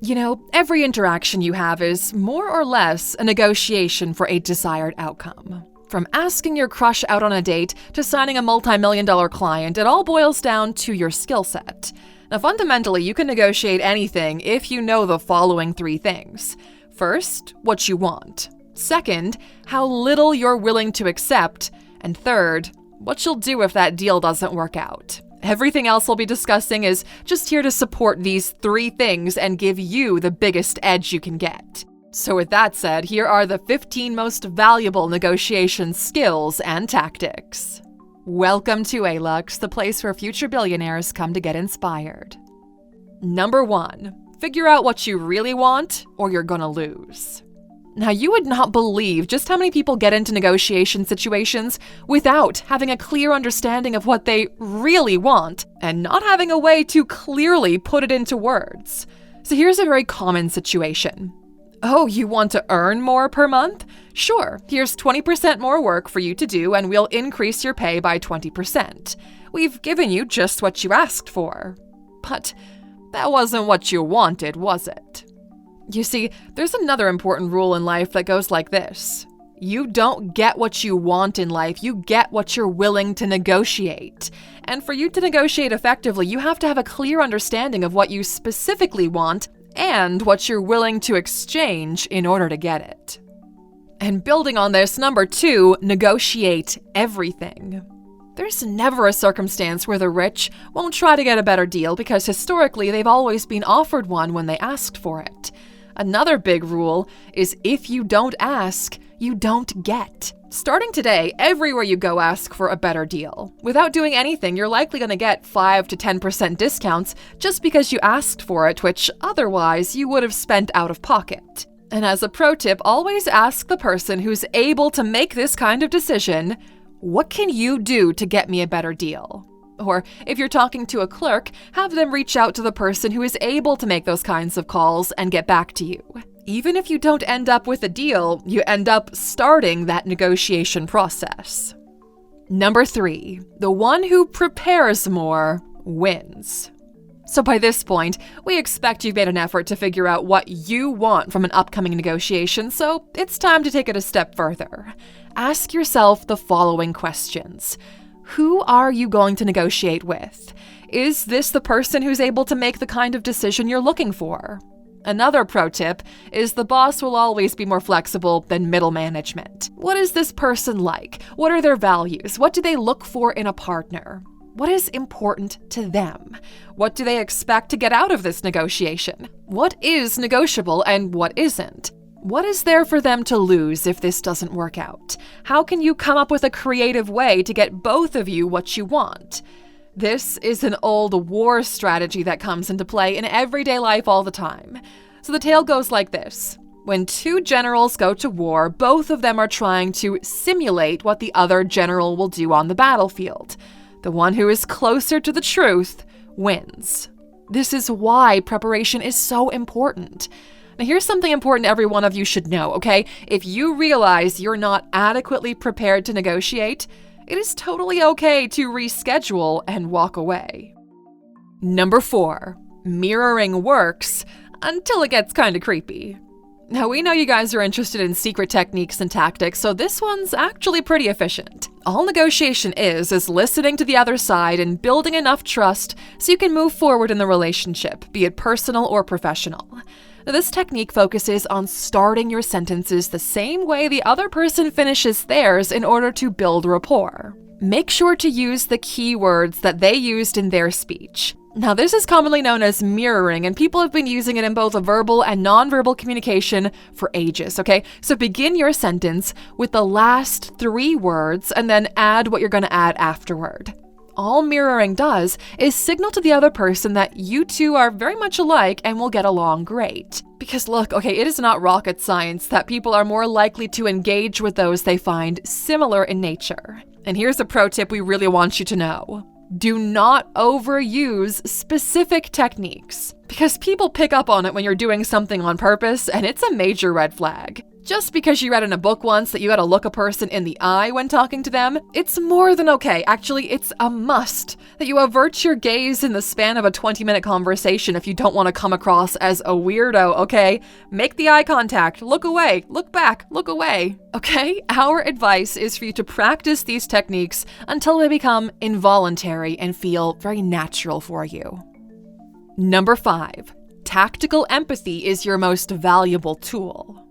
You know, every interaction you have is more or less a negotiation for a desired outcome. From asking your crush out on a date to signing a multi-million-dollar client, it all boils down to your skill set. Now, fundamentally, you can negotiate anything if you know the following 3 things. First, what you want. Second, how little you're willing to accept. And third, what you'll do if that deal doesn't work out. Everything else we'll be discussing is just here to support these 3 things and give you the biggest edge you can get. So with that said, here are the 15 most valuable negotiation skills and tactics. Welcome to Alux, the place where future billionaires come to get inspired. Number 1, figure out what you really want or you're gonna lose. Now, you would not believe just how many people get into negotiation situations without having a clear understanding of what they really want and not having a way to clearly put it into words. So here's a very common situation. Oh, you want to earn more per month? Sure, here's 20% more work for you to do and we'll increase your pay by 20%. We've given you just what you asked for. But that wasn't what you wanted, was it? You see, there's another important rule in life that goes like this. You don't get what you want in life, you get what you're willing to negotiate. And for you to negotiate effectively, you have to have a clear understanding of what you specifically want and what you're willing to exchange in order to get it. And building on this, number 2, negotiate everything. There's never a circumstance where the rich won't try to get a better deal because historically they've always been offered one when they asked for it. Another big rule is if you don't ask, you don't get. Starting today, everywhere you go, ask for a better deal. Without doing anything, you're likely going to get 5 to 10% discounts just because you asked for it, which otherwise you would have spent out of pocket. And as a pro tip, always ask the person who's able to make this kind of decision, what can you do to get me a better deal? Or if you're talking to a clerk, have them reach out to the person who is able to make those kinds of calls and get back to you. Even if you don't end up with a deal, you end up starting that negotiation process. Number 3, the one who prepares more wins. So by this point, we expect you've made an effort to figure out what you want from an upcoming negotiation, so it's time to take it a step further. Ask yourself the following questions. Who are you going to negotiate with? Is this the person who's able to make the kind of decision you're looking for? Another pro tip is the boss will always be more flexible than middle management. What is this person like? What are their values? What do they look for in a partner? What is important to them? What do they expect to get out of this negotiation? What is negotiable and what isn't? What is there for them to lose if this doesn't work out? How can you come up with a creative way to get both of you what you want? This is an old war strategy that comes into play in everyday life all the time. So the tale goes like this. When 2 generals go to war, both of them are trying to simulate what the other general will do on the battlefield. The one who is closer to the truth wins. This is why preparation is so important. Now, here's something important every one of you should know, okay? If you realize you're not adequately prepared to negotiate, it is totally okay to reschedule and walk away. Number 4, mirroring works until it gets kind of creepy. Now, we know you guys are interested in secret techniques and tactics, so this one's actually pretty efficient. All negotiation is listening to the other side and building enough trust so you can move forward in the relationship, be it personal or professional. Now, this technique focuses on starting your sentences the same way the other person finishes theirs in order to build rapport. Make sure to use the key words that they used in their speech. Now, this is commonly known as mirroring, and people have been using it in both a verbal and nonverbal communication for ages, okay? So begin your sentence with the last 3 words and then add what you're going to add afterward. All mirroring does is signal to the other person that you two are very much alike and will get along great. Because look, okay, it is not rocket science that people are more likely to engage with those they find similar in nature. And here's a pro tip we really want you to know. Do not overuse specific techniques, because people pick up on it when you're doing something on purpose, and it's a major red flag. Just because you read in a book once that you gotta look a person in the eye when talking to them, it's more than okay. Actually, it's a must that you avert your gaze in the span of a 20-minute conversation if you don't want to come across as a weirdo, okay? Make the eye contact, look away, look back, look away, okay? Our advice is for you to practice these techniques until they become involuntary and feel very natural for you. Number 5, tactical empathy is your most valuable tool.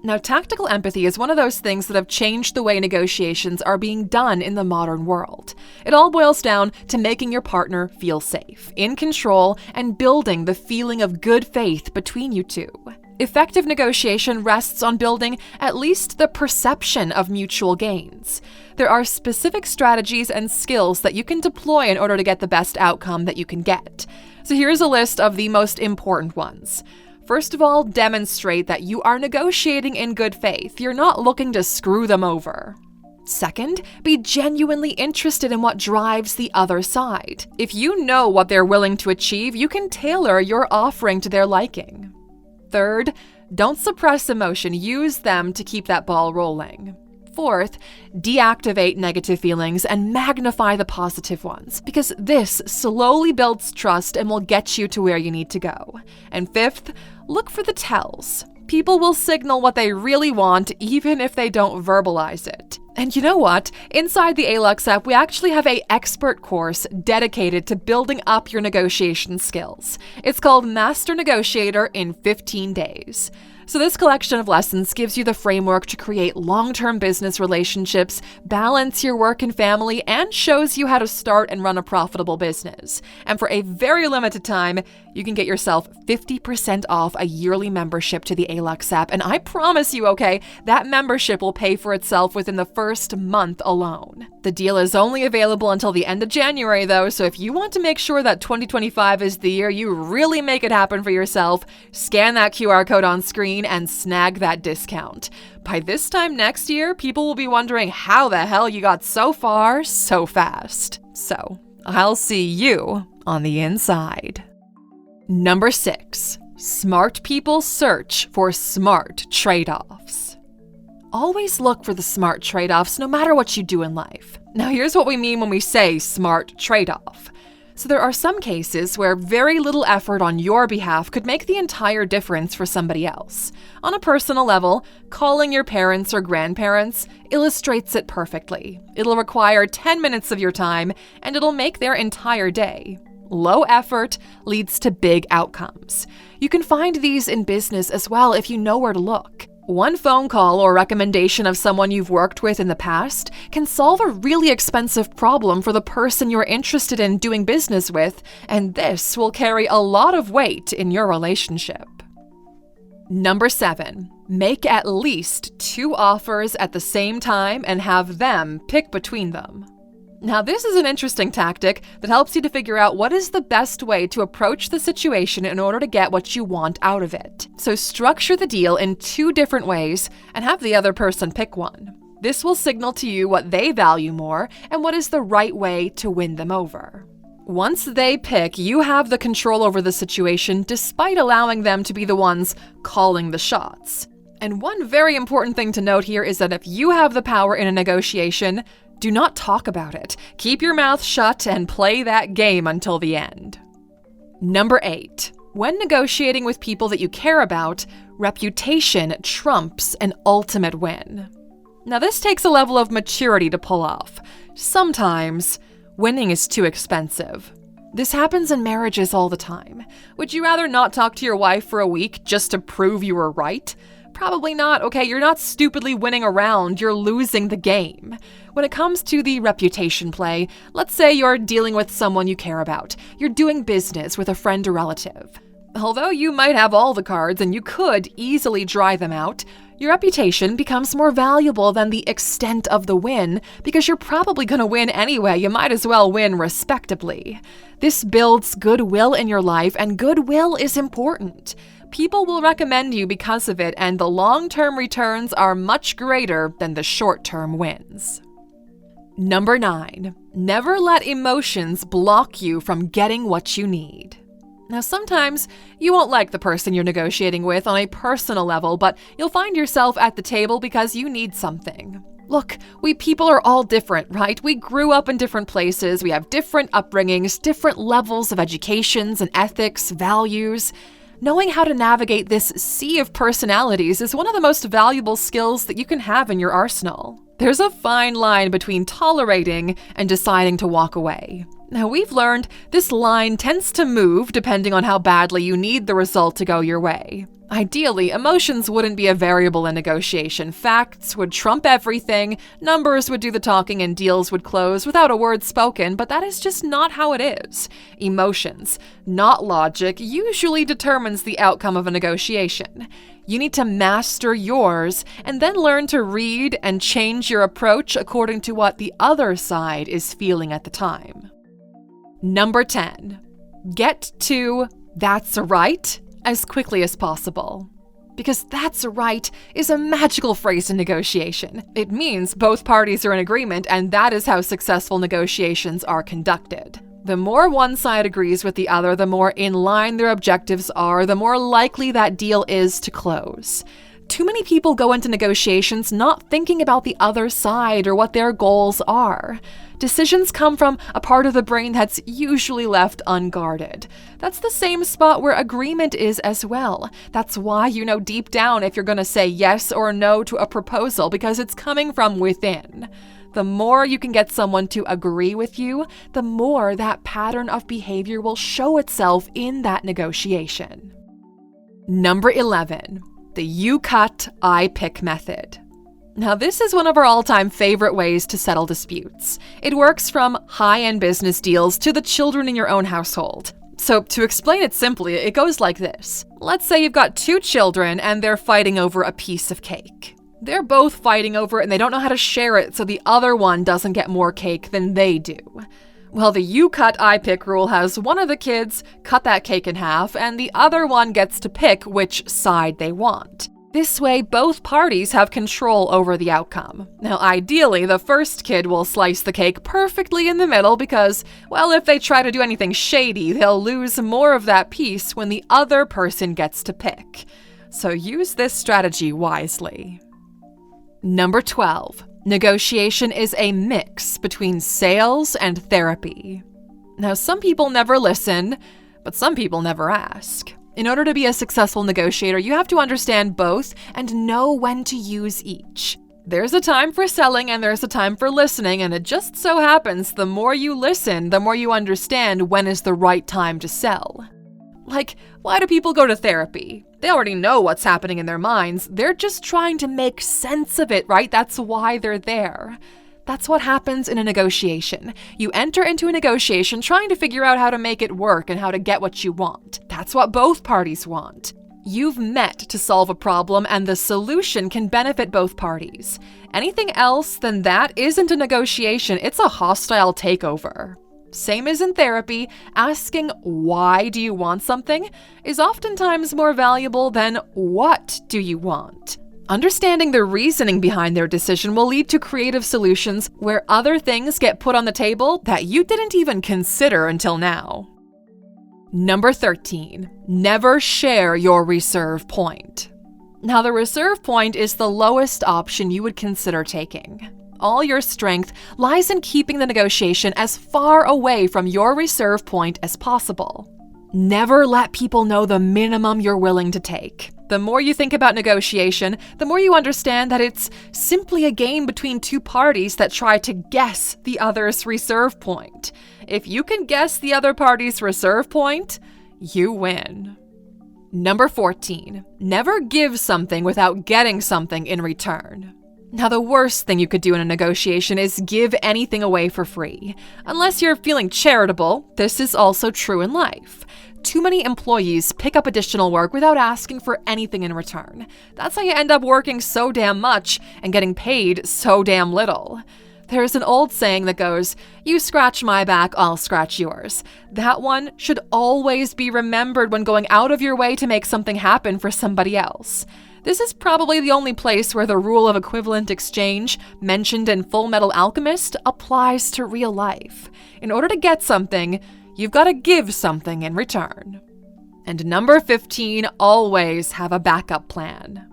Now, tactical empathy is one of those things that have changed the way negotiations are being done in the modern world. It all boils down to making your partner feel safe, in control, and building the feeling of good faith between you two. Effective negotiation rests on building at least the perception of mutual gains. There are specific strategies and skills that you can deploy in order to get the best outcome that you can get. So here's a list of the most important ones. First of all, demonstrate that you are negotiating in good faith. You're not looking to screw them over. Second, be genuinely interested in what drives the other side. If you know what they're willing to achieve, you can tailor your offering to their liking. Third, don't suppress emotion. Use them to keep that ball rolling. Fourth, deactivate negative feelings and magnify the positive ones, because this slowly builds trust and will get you to where you need to go. And fifth, look for the tells. People will signal what they really want, even if they don't verbalize it. And you know what? Inside the Alux app, we actually have an expert course dedicated to building up your negotiation skills. It's called Master Negotiator in 15 Days. So this collection of lessons gives you the framework to create long-term business relationships, balance your work and family, and shows you how to start and run a profitable business. And for a very limited time, you can get yourself 50% off a yearly membership to the Alux app. And I promise you, okay, that membership will pay for itself within the first month alone. The deal is only available until the end of January, though, so if you want to make sure that 2025 is the year you really make it happen for yourself, scan that QR code on screen and snag that discount. By this time next year, people will be wondering how the hell you got so far so fast. So, I'll see you on the inside. Number 6, smart people search for smart trade-offs. Always look for the smart trade-offs no matter what you do in life. Now, here's what we mean when we say smart trade-off. So there are some cases where very little effort on your behalf could make the entire difference for somebody else. On a personal level, calling your parents or grandparents illustrates it perfectly. It'll require 10 minutes of your time, and it'll make their entire day. Low effort leads to big outcomes. You can find these in business as well if you know where to look. One phone call or recommendation of someone you've worked with in the past can solve a really expensive problem for the person you're interested in doing business with, and this will carry a lot of weight in your relationship. Number 7, make at least 2 offers at the same time and have them pick between them. Now, this is an interesting tactic that helps you to figure out what is the best way to approach the situation in order to get what you want out of it. So structure the deal in 2 different ways and have the other person pick one. This will signal to you what they value more and what is the right way to win them over. Once they pick, you have the control over the situation despite allowing them to be the ones calling the shots. And one very important thing to note here is that if you have the power in a negotiation, do not talk about it. Keep your mouth shut and play that game until the end. Number 8. When negotiating with people that you care about, reputation trumps an ultimate win. Now, this takes a level of maturity to pull off. Sometimes, winning is too expensive. This happens in marriages all the time. Would you rather not talk to your wife for a week just to prove you were right? Probably not, okay? You're not stupidly winning a round, you're losing the game. When it comes to the reputation play, let's say you're dealing with someone you care about. You're doing business with a friend or relative. Although you might have all the cards and you could easily dry them out, your reputation becomes more valuable than the extent of the win because you're probably going to win anyway. You might as well win respectably. This builds goodwill in your life, and goodwill is important. People will recommend you because of it, and the long-term returns are much greater than the short-term wins. Number 9, never let emotions block you from getting what you need. Now, sometimes you won't like the person you're negotiating with on a personal level, but you'll find yourself at the table because you need something. Look, we people are all different, right? We grew up in different places, we have different upbringings, different levels of educations and ethics, values. Knowing how to navigate this sea of personalities is one of the most valuable skills that you can have in your arsenal. There's a fine line between tolerating and deciding to walk away. Now, we've learned this line tends to move depending on how badly you need the result to go your way. Ideally, emotions wouldn't be a variable in negotiation. Facts would trump everything, numbers would do the talking, and deals would close without a word spoken, but that is just not how it is. Emotions, not logic, usually determines the outcome of a negotiation. You need to master yours and then learn to read and change your approach according to what the other side is feeling at the time. Number 10. Get to "that's right" as quickly as possible. Because "that's right" is a magical phrase in negotiation. It means both parties are in agreement, and that is how successful negotiations are conducted. The more one side agrees with the other, the more in line their objectives are, the more likely that deal is to close. Too many people go into negotiations not thinking about the other side or what their goals are. Decisions come from a part of the brain that's usually left unguarded. That's the same spot where agreement is as well. That's why you know deep down if you're going to say yes or no to a proposal, because it's coming from within. The more you can get someone to agree with you, the more that pattern of behavior will show itself in that negotiation. Number 11. The "you cut, I pick" method. Now, this is one of our all-time favorite ways to settle disputes. It works from high-end business deals to the children in your own household. So, to explain it simply, it goes like this. Let's say you've got two children and they're fighting over a piece of cake. They're both fighting over it and they don't know how to share it, so the other one doesn't get more cake than they do. Well, the "you cut, I pick" rule has one of the kids cut that cake in half, and the other one gets to pick which side they want. This way, both parties have control over the outcome. Now, ideally, the first kid will slice the cake perfectly in the middle because, well, if they try to do anything shady, they'll lose more of that piece when the other person gets to pick. So use this strategy wisely. Number 12. Negotiation is a mix between sales and therapy. Now, some people never listen, but some people never ask. In order to be a successful negotiator, you have to understand both and know when to use each. There's a time for selling and there's a time for listening, and it just so happens the more you listen, the more you understand when is the right time to sell. Like, why do people go to therapy? They already know what's happening in their minds. They're just trying to make sense of it, right? That's why they're there. That's what happens in a negotiation. You enter into a negotiation trying to figure out how to make it work and how to get what you want. That's what both parties want. You've met to solve a problem, and the solution can benefit both parties. Anything else than that isn't a negotiation, it's a hostile takeover. Same as in therapy, asking "why do you want something" is oftentimes more valuable than "what do you want?" Understanding the reasoning behind their decision will lead to creative solutions where other things get put on the table that you didn't even consider until now. Number 13. Never share your reserve point. Now, the reserve point is the lowest option you would consider taking. All your strength lies in keeping the negotiation as far away from your reserve point as possible. Never let people know the minimum you're willing to take. The more you think about negotiation, the more you understand that it's simply a game between two parties that try to guess the other's reserve point. If you can guess the other party's reserve point, you win. Number 14. Never give something without getting something in return. Now, the worst thing you could do in a negotiation is give anything away for free. Unless you're feeling charitable, this is also true in life. Too many employees pick up additional work without asking for anything in return. That's how you end up working so damn much and getting paid so damn little. There's an old saying that goes, "You scratch my back, I'll scratch yours." That one should always be remembered when going out of your way to make something happen for somebody else. This is probably the only place where the rule of equivalent exchange, mentioned in Full Metal Alchemist, applies to real life. In order to get something, you've got to give something in return. And number 15, always have a backup plan.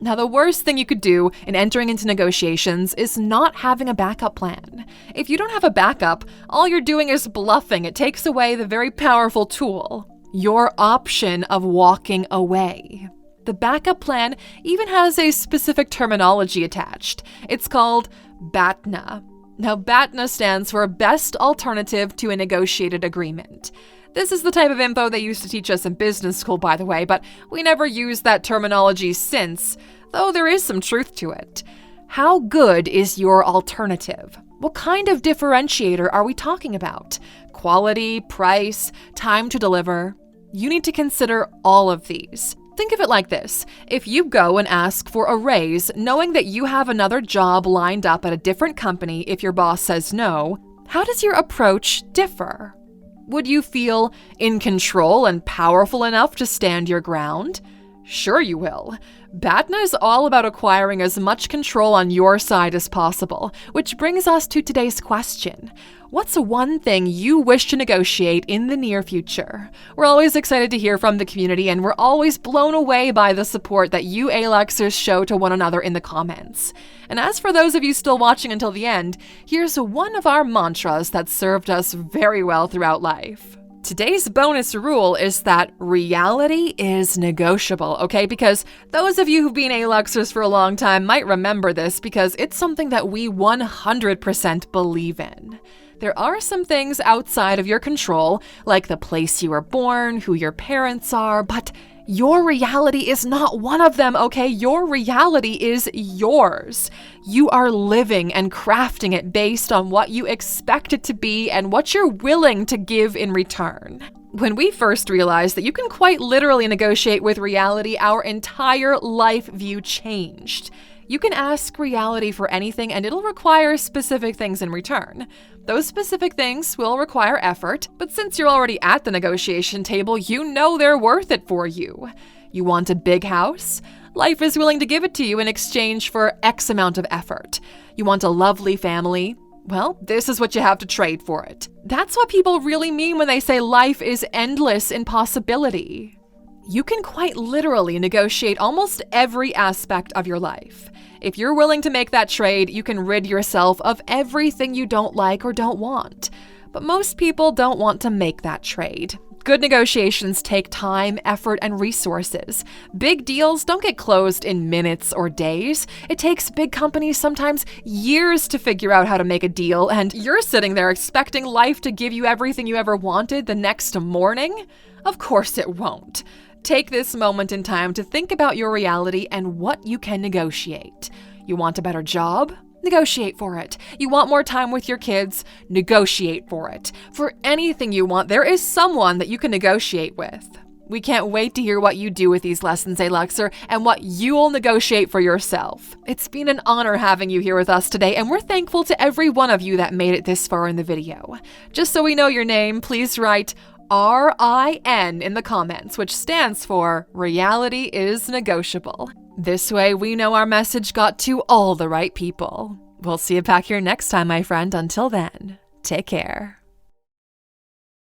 Now, the worst thing you could do in entering into negotiations is not having a backup plan. If you don't have a backup, all you're doing is bluffing. It takes away the very powerful tool, your option of walking away. The backup plan even has a specific terminology attached. It's called BATNA. Now, BATNA stands for Best Alternative to a Negotiated Agreement. This is the type of info they used to teach us in business school, by the way, but we never used that terminology since, though there is some truth to it. How good is your alternative? What kind of differentiator are we talking about? Quality, price, time to deliver? You need to consider all of these. Think of it like this. If you go and ask for a raise, knowing that you have another job lined up at a different company if your boss says no, how does your approach differ? Would you feel in control and powerful enough to stand your ground? Sure you will. BATNA is all about acquiring as much control on your side as possible, which brings us to today's question. What's one thing you wish to negotiate in the near future? We're always excited to hear from the community, and we're always blown away by the support that you Aluxers show to one another in the comments. And as for those of you still watching until the end, here's one of our mantras that served us very well throughout life. Today's bonus rule is that reality is negotiable, okay? Because those of you who've been Aluxers for a long time might remember this because it's something that we 100% believe in. There are some things outside of your control, like the place you were born, who your parents are, but your reality is not one of them, okay? Your reality is yours. You are living and crafting it based on what you expect it to be and what you're willing to give in return. When we first realized that you can quite literally negotiate with reality, our entire life view changed. You can ask reality for anything and it'll require specific things in return. Those specific things will require effort, but since you're already at the negotiation table, you know they're worth it for you. You want a big house? Life is willing to give it to you in exchange for X amount of effort. You want a lovely family? Well, this is what you have to trade for it. That's what people really mean when they say life is endless in possibility. You can quite literally negotiate almost every aspect of your life. If you're willing to make that trade, you can rid yourself of everything you don't like or don't want. But most people don't want to make that trade. Good negotiations take time, effort, and resources. Big deals don't get closed in minutes or days. It takes big companies sometimes years to figure out how to make a deal, and you're sitting there expecting life to give you everything you ever wanted the next morning? Of course it won't. Take this moment in time to think about your reality and what you can negotiate. You want a better job? Negotiate for it. You want more time with your kids? Negotiate for it. For anything you want, there is someone that you can negotiate with. We can't wait to hear what you do with these lessons, Aluxer, and what you'll negotiate for yourself. It's been an honor having you here with us today, and we're thankful to every one of you that made it this far in the video. Just so we know your name, please write RIN in the comments, which stands for Reality is Negotiable. This way we know our message got to all the right people. We'll see you back here next time, my friend. Until then, take care.